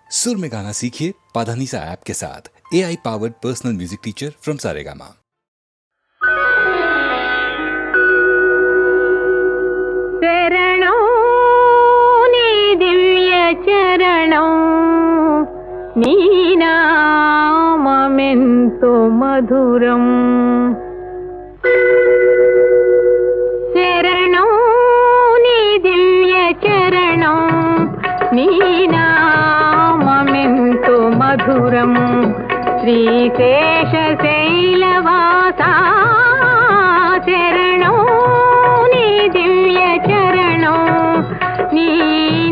सुर में गाना सीखिए पाधानीसा ऐप के साथ। AI powered personal music teacher from Saregama. శరణం నీ దివ్య చరణం, నీ నామమెంతో మధురం. శరణం నీ దివ్య చరణం, నీ నామమెంతో మధురం. శ్రీశేషశైలవాసా శరణం నీ దివ్య చరణం, నీ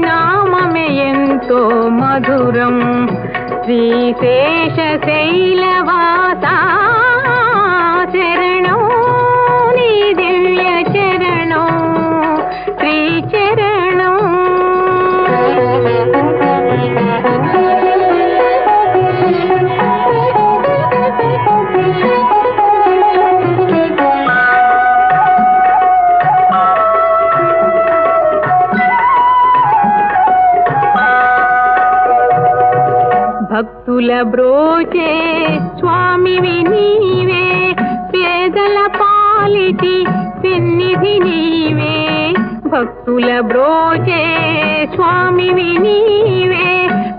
నామమే ఎంతో మధురం. శ్రీశేషశైలవాసా శరణం నీ దివ్య చరణం, శ్రీచరణం. భక్తుల బ్రోచే స్వామివి నీవే, పేదల పాలిటి పెన్నిధి నీవే. భక్తుల బ్రోచే స్వామివి నీవే,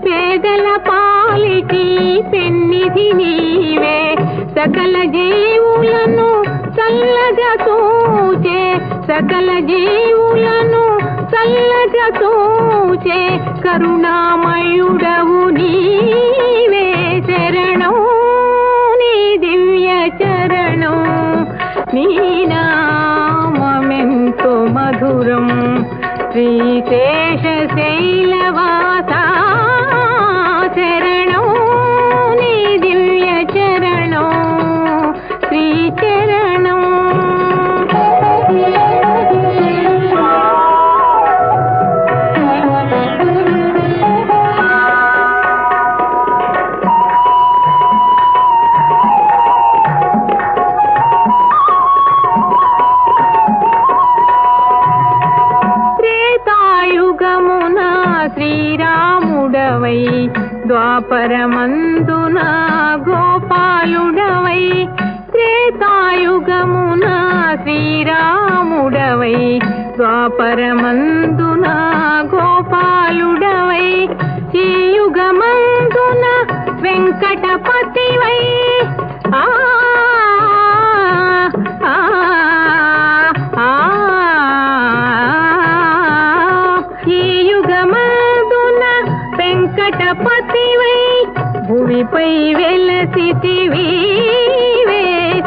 పేదల పాలిటి పెన్నిధి నీవే. సకల జీవులను చల్లగా చూచే, సకల జీవులను చల్లగా చూచే కరుణామయుడవు నీవే. శరణం నీ దివ్య చరణం, నీ నామమెంతో మధురం. శ్రీశేషశైలవాసా శరణం నీ దివ్య చరణం, శ్రీచరణం. త్రేతాయుగమున శ్రీరాముడవై, ద్వాపరమందున గోపాలుడవై. త్రేతాయుగమున శ్రీరాముడవై, ద్వాపరమందున గోపాలుడవై. ఈ యుగమందున వెంకటపతివై. ఆ ఆ ఆ ఈ యుగమందున వెంకటపతివై, భూమిపై వెలసితివి.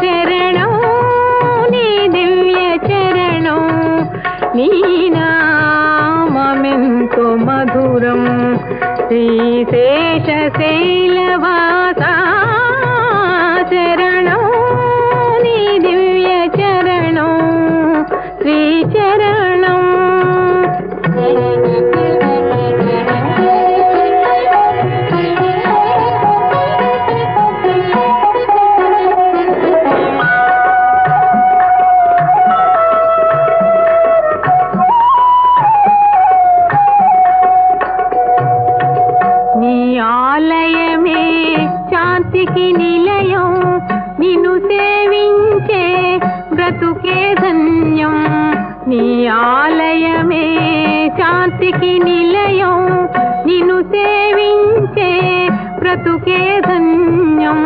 శరణం నీ దివ్య చరణం, నీ నామమెంతో మధురం. శ్రీశేషశైలవాసా శరణం నీ దివ్య చరణం, శ్రీచరణం. నీ ఆలయమే శాంతికి నిలయం, నిన్ను సేవించే బ్రతుకే ధన్యం. నీ ఆలయమే శాంతికి నిలయం, నిన్ను సేవించే బ్రతుకే ధన్యం.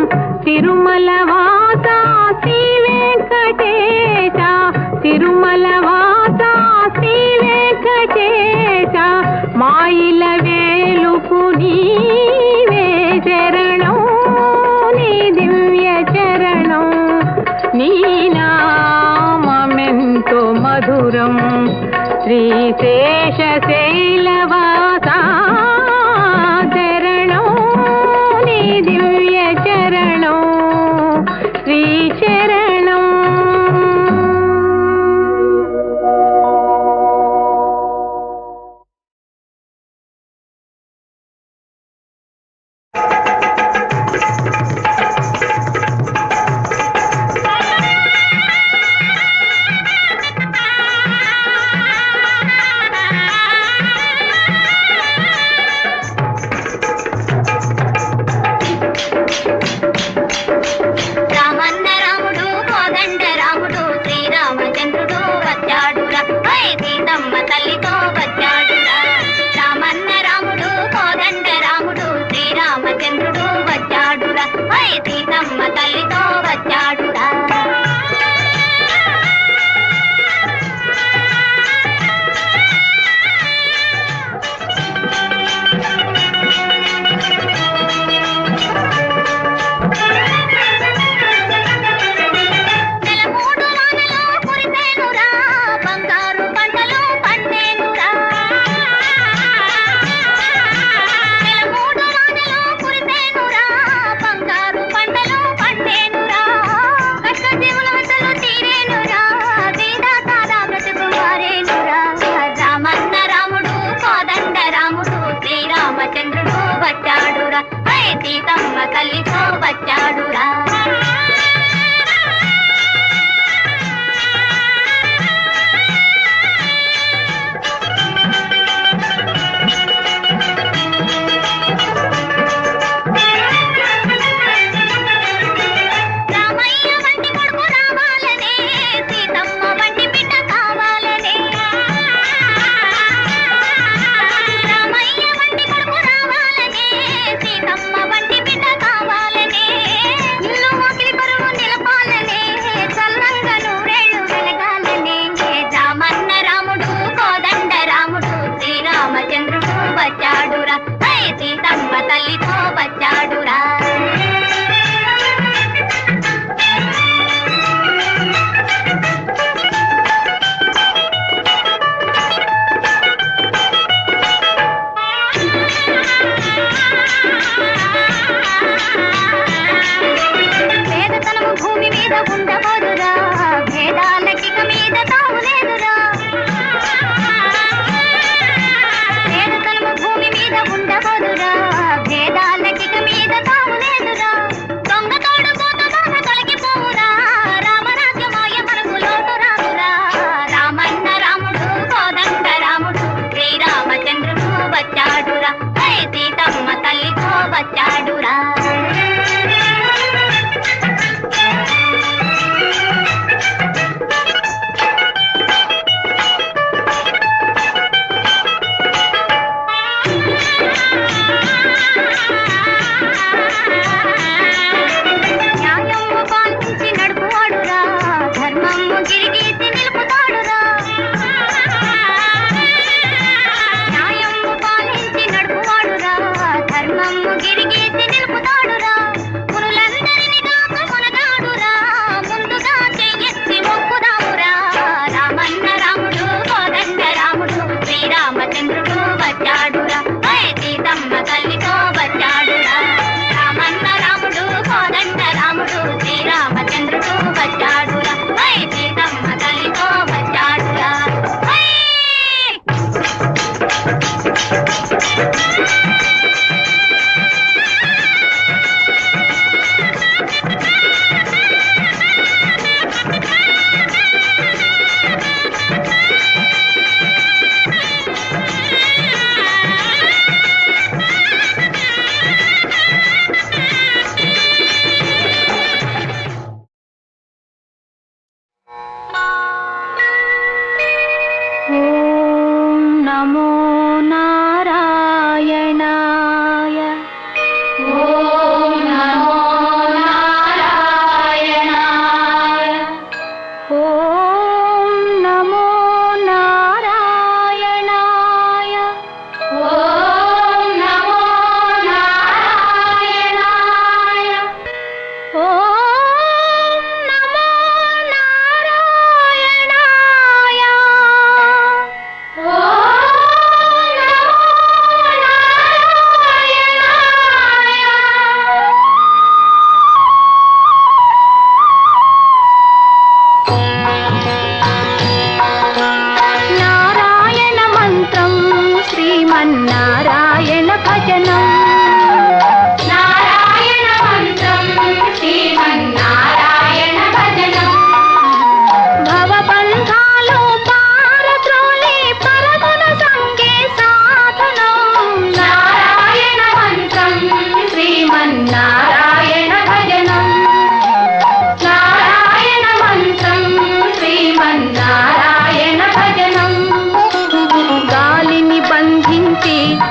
తిరుమల వాసా శ్రీ వెంకటేశ, తిరుమల వాసా శ్రీ వెంకటేశ. మాయిల వేలుపు నీవే. శరణం నీ దివ్య చరణం, నీ నామమెంతో మధురం. శ్రీశేషశైలవాసా శరణం నీ దివ్య చరణం, శ్రీచరణం. సీతమ్మ తల్లితో వచ్చాడురా. సీతమ్మ తల్లితో వచ్చాడురా. పేదతనము భూమి మీద ఉండబోదురా, భేదాలకి మీద తావు లేదురా. పేదతనము భూమి మీద ఉండబోదురా, భేదాలకి మీద తావు లేదురా. దొంగ తోడు పోత బాధ తొలగిపోవురా, రామరాజ్యమాయ మనకు లోటు రాదురా. రామన్న రాముడు కోదండ రాముడు శ్రీరామచంద్రుడు వచ్చాడురా. సీతమ్మ తల్లితో వచ్చాడురా. న్యాయము పాలించి నడుపువాడురా, ధర్మము గిరిగీసి నిలుపుతాడురా. న్యాయము పాలించి నడుపువాడురా, ధర్మము గిరిగీసి నిలుపుతాడురా. మునులందరినీ కాక మునగాడురా, ముందుగా చెయ్యెత్తి మొక్కుదామురా. రామన్న రాముడు కోదండ రాముడు శ్రీరామచంద్రుడు వచ్చాడురా. సీతమ్మ తల్లితో వచ్చాడురా. రామన్న రాముడు కోదండ రాముడు శ్రీరామచంద్రుడు వచ్చాడురా. సీతమ్మ తల్లితో వచ్చాడురా. ఓం నమో నారాయణాయ. ఓం నమో నారాయణాయ. ఓం నమో నారాయణాయ. ఓం నమో నారాయణాయ. ఓం నమో నారాయణాయ. ఓం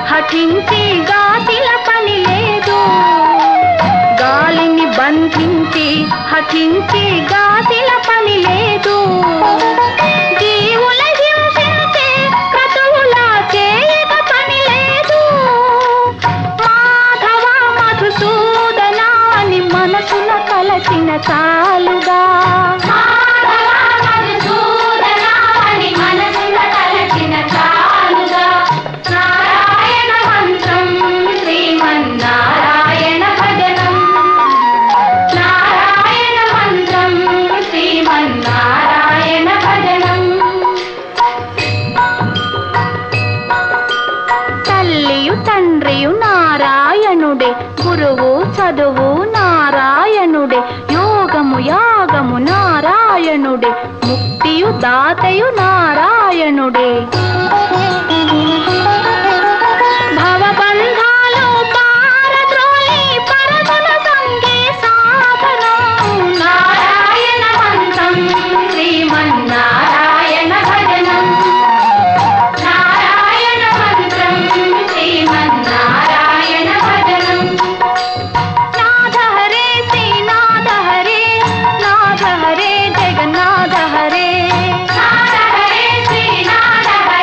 పఠించి గాతిల పని లేదు, గాలిని బంధించి హఠించి గాతిల పని లేదు. జీవుల హింసించే క్రతువులా చేయక పని లేదు. మాధవ మధుసూదన అని మనసున కలచిన చాలుగా, తండ్రియు నారాయణుడే, గురువు చదువు నారాయణుడే, యోగము యాగము నారాయణుడే, ముక్తియు దాతయు నారాయణుడే. భవబంధాలు పారద్రోలి పరమున సంగే సాధనం. నారాయణ మంత్రం శ్రీమన్నారాయణ భజనం. నారాయణ మంత్రం శ్రీమన్నారాయణ భజనం. నాథ హరే శ్రీనాథ హరే, నాథ హరే జగన్నాథ హరే. నాద హరే శ్రీనాథ హరే,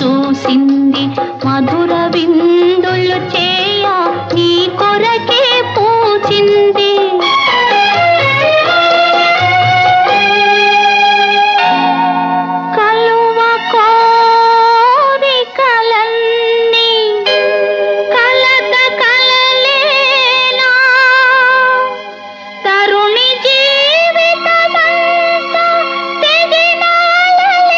చూసింది మధుర విందులు చేయ నీ కొరకే పూచింది కలువ కోరికలన్నీ కలత కలలేనా తరుణి జీవితమంతా తెగినాలలేనా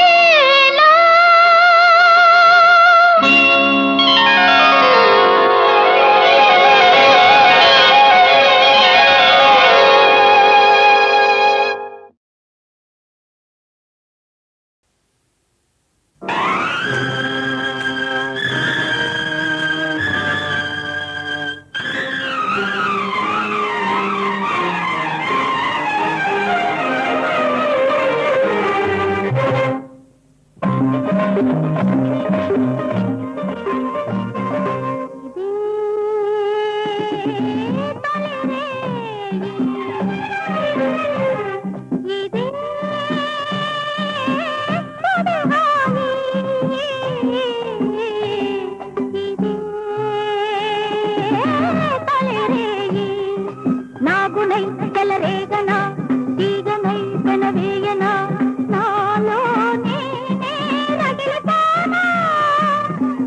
నాగునై చెలరేగనా తీగనై పెనవేయనా నాలో నేనే రగిలిపోనా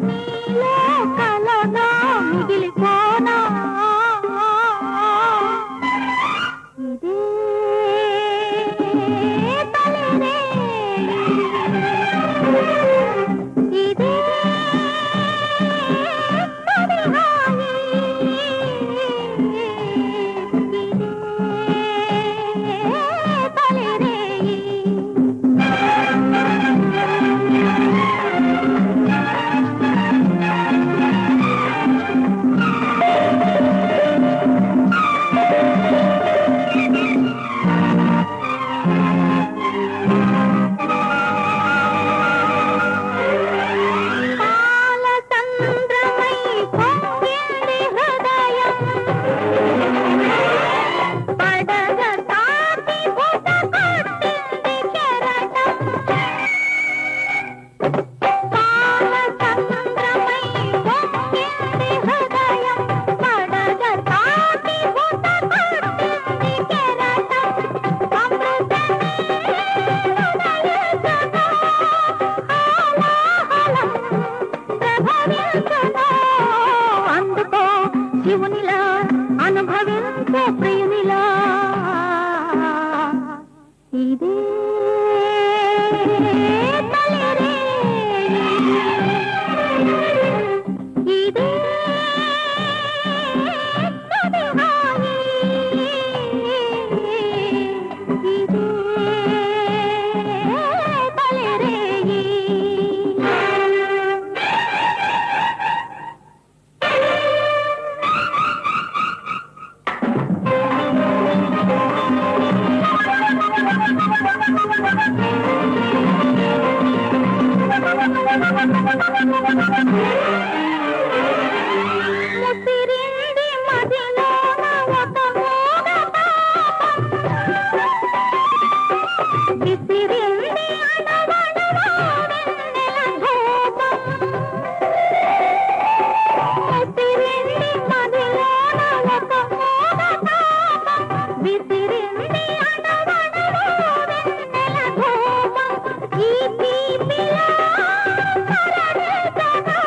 నీలో కలగా మిగిలిపోనా ఇదే తొలిరే ఇదే అందుకో శివునిలా అనుభవించే ప్రియునిలా ఇదే తొలిరే ఇదే తొలిహాయి ఇదే తొలిరేయి ముసిరింది మదిలోన ఒక మోగ పాపం విసిరింది అణవణువో వెన్నెల ధూపం ముసిరింది మదిలోన ఒక మోగ పాపం విసిరింది అణవణువో వెన్నెల ధూపం ఈ తీపిలో కరగిసగా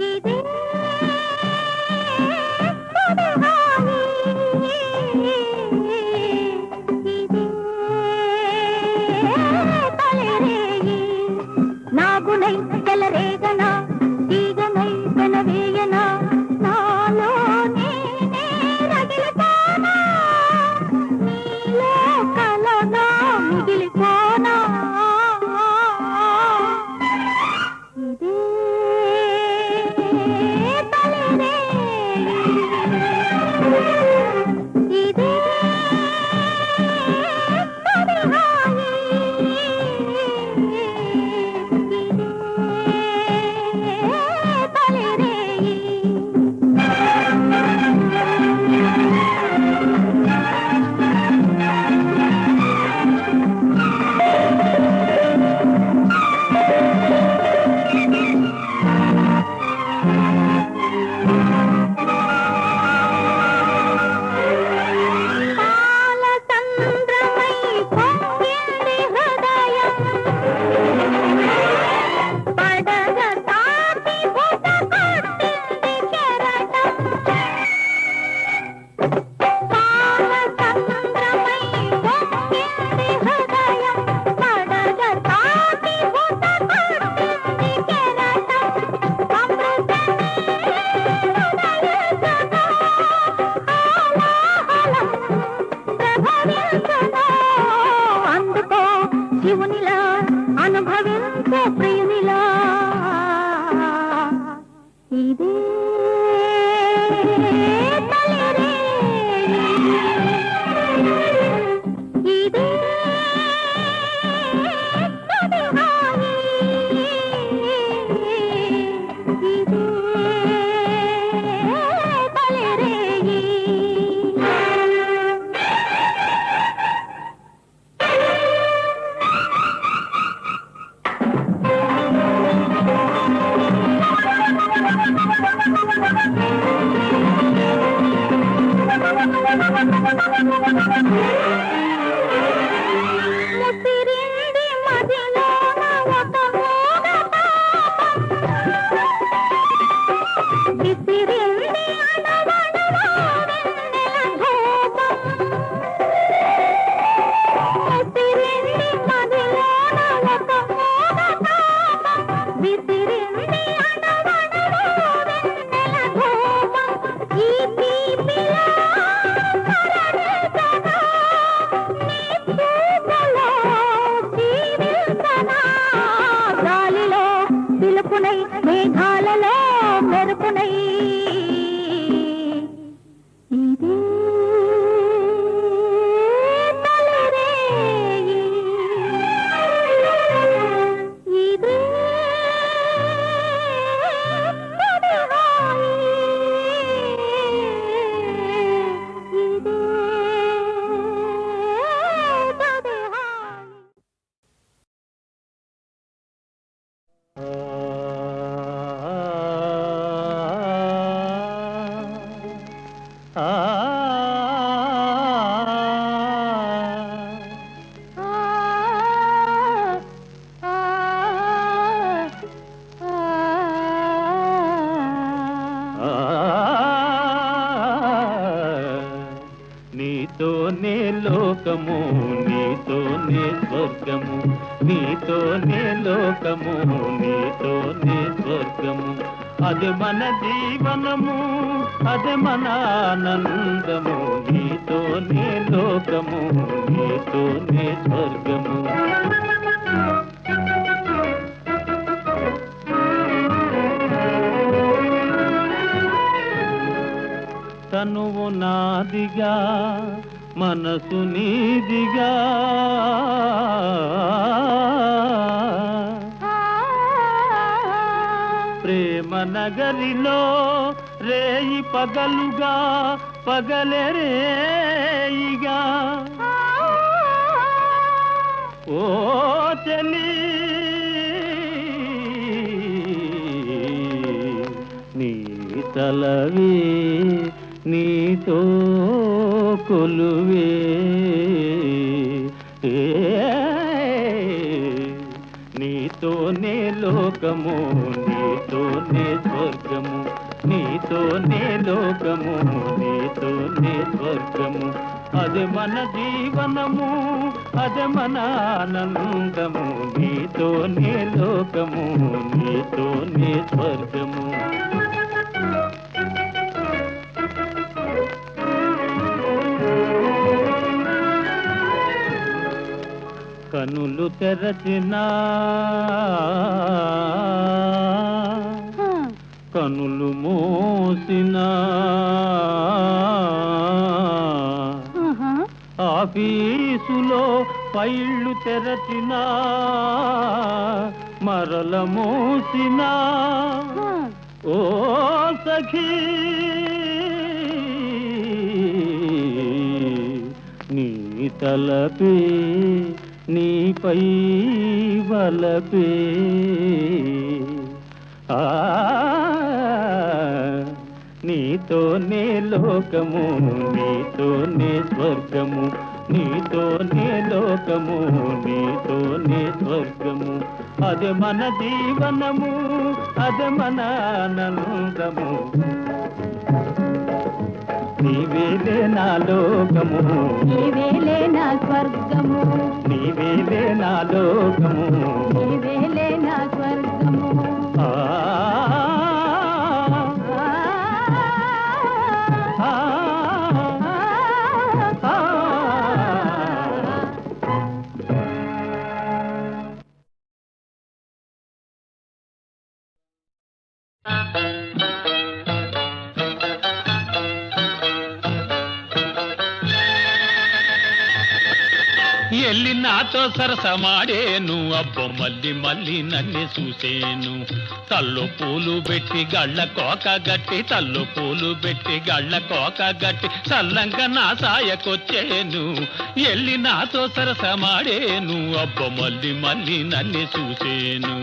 ఇదే తొలిహాయి, ఇదే తొలిరేయి. నాగునై చెలరేగనా, తీగనై పెనవేయనా, నాలో నేనే రగిలిపోనా, నీలో కలగా మిగిలిపోనా. ఇదే తొలిరేయి, ఇదే తొలిహాయి, పాలచంద్రమై పొంగింది హృదయం, పడగ తాకి బుస కొట్టింది కెరటం. పాలచంద్రమై పొంగింది హృదయం, పడగ తాకి బుస కొట్టింది కెరటం. అమృతమే హృదయసగా హాలాహలం ప్రభవించును. అందుకో శివునిలా, అనుభవించే ప్రియునిలా. ఇదే తొలిరేయి, ఇదే తొలిహాయి, ఇదే తొలిరేయి. ముసిరింది మదిలోన ఒక మూగ పాపం, విసిరింది అణవణువో వెన్నెల ధూపం. ముసిరింది మదిలోన ఒక మూగ పాపం, విసిరింది అణవణువో వెన్నెల ధూపం. ఈ తీపిలో కరణించగా, నీ చూపులో జీవించనా. గాలిలో పిలుపునై, మేఘాలలో మెరుపునై, ఇదే తొలిరేయి, ఇదే తొలిహాయి, ఇదే తొలిహాయి. నీతోనే లోకము, నీతోనే స్వర్గము, నీతోనే లోకము, నీతోనే స్వర్గము. అది మన జీవనము, అది మన ఆనందము. నీతోనే లోకము, నీతోనే స్వర్గము. తనువు నాదిగా, మనసు నీదిగా, ప్రేమ నగరిలో రేయి పగలుగా, పగలే రేయిగా. ఓ చలి నీ తలవే నీతో కొలువే. నీతోనే లోకము నీతోనే స్వర్గము నీతోనే లోకము నీతోనే స్వర్గము అదే మన జీవనము అదే మన ఆనందము నీతోనే లోకము నీతోనే స్వర్గము కనులు తెరచినా కనులు మోసినా ఆఫీసులో ఫైళ్ళు తెరచినా మరల మోసినా ఓ సఖీ నీ తలపే నీపై వలపే నీతోనే లోకము నీతోనే స్వర్గము నీతోనే లోకము నీతోనే స్వర్గము అదే మన జీవనము అదే మన ఆనందము నీవేలే నా లోకము నీవేలే నా స్వర్గము నీవేలే నా లోకము నీవేలే నా స్వర్గము ఆ ఆ ఆ ఎల్లి నాతో సరసమాడేను అబ్బో మళ్ళీ మళ్ళీ నన్ను చూసేను తల్లు పూలు పెట్టి గళ్ళ కోక గట్టి తల్లు పూలు పెట్టి గళ్ళ కోక గట్టి చల్లంగా నా సాయకొచ్చేను ఎల్లి నాతో సరసమాడేను అబ్బో మళ్ళీ మళ్ళీ నన్ను చూసేను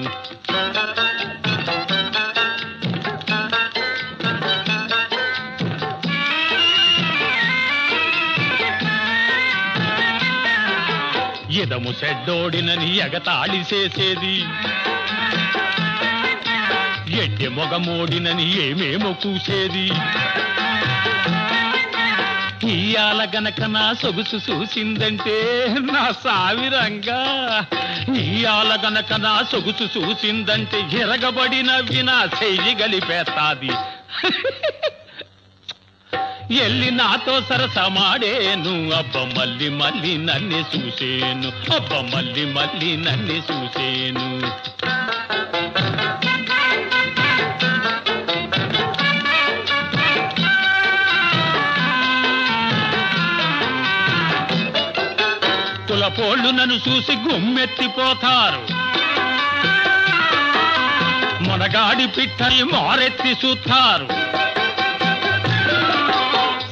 ఎదము చెడ్డోడినని ఎగతాళి చేసేది ఎడ్డె మొగమోడినని ఏమేమో కూసేది ఇయాల గనక నా సొగుసు చూసిందంటే నా సావిరంగా ఇయాల గనక నా సొగుసు చూసిందంటే ఎరగబడి నవ్వి నా చెయ్యి గలిపేస్తాది ఎల్లి నాతో సరసమాడేను అబ్బ మళ్ళీ మళ్ళీ నన్ను చూసేను అబ్బ మళ్ళీ మళ్ళీ నన్ను చూసేను కులపోళ్ళు నన్ను చూసి గుమ్మెత్తిపోతారు మొనగాడి పిట్టని మారెత్తి చూస్తారు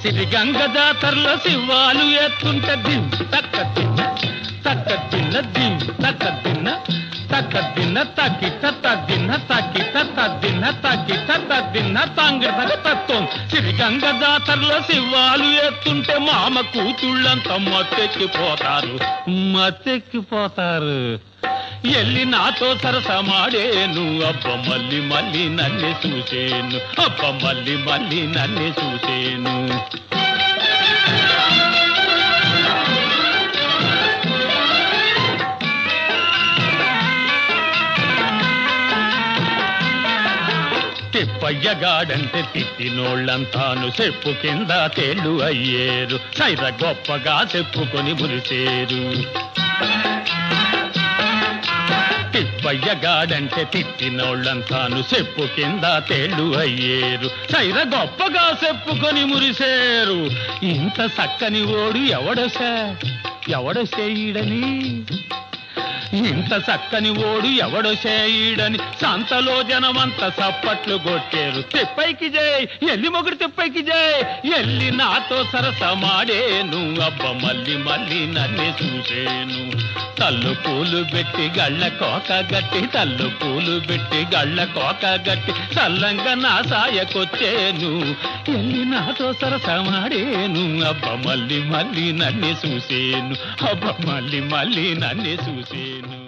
సిరిగంగ జాతరలో శివాలు ఎత్తుంటే దిం తక్క తిన్న తక్క తిన్న దిం తక్క తిన్న తక్క తిన్న తక్కిట తద్దిన్న తక్కిట తద్దిన్న తక్కిట తద్దిన్న తంగిట తత్వం సిరిగంగ జాతరలో శివాలు ఎత్తుంటే మామ కూతుళ్ళంతా మత్తెక్కిపోతారు ఎల్లి నాతో సరసమాడేను అబ్బ మళ్ళీ మళ్ళీ నన్ను చూసేను అబ్బ మళ్ళీ మళ్ళీ నన్ను చూసేను తిప్పయ్యగాడంటే తిట్టినోళ్ళంతాను చెప్పు కింద తేళ్ళు అయ్యేరు సైర గొప్పగా చెప్పుకొని మురిసేరు తిప్పయ్యగాడంటే తిట్టినోళ్ళంతాను చెప్పు కింద తేళ్ళు అయ్యేరు సైర గొప్పగా చెప్పుకొని మురిసేరు ఇంత చక్కని ఓడు ఎవడసేయడని ఇంత చక్కని ఓడు ఎవడసేయడని సంతలో జనమంత చప్పట్లు కొట్టేరు తిప్పైకి జై ఎల్లి మొగుడు తిప్పైకి జై ఎల్లి నాతో సరసమాడేను అబ్బ మళ్ళీ మళ్ళీ నన్ను చూసేను తల్లు పూలు పెట్టి గళ్ళ కోక గట్టి తల్లు పూలు పెట్టి గళ్ళ కోక గట్టి చల్లంగా నా సాయకొచ్చేను ఎల్లి నాతో సరసమాడేను అబ్బ మళ్ళీ మళ్ళీ నన్ను చూసేను అబ్బ మళ్ళీ మళ్ళీ నన్ను చూసేను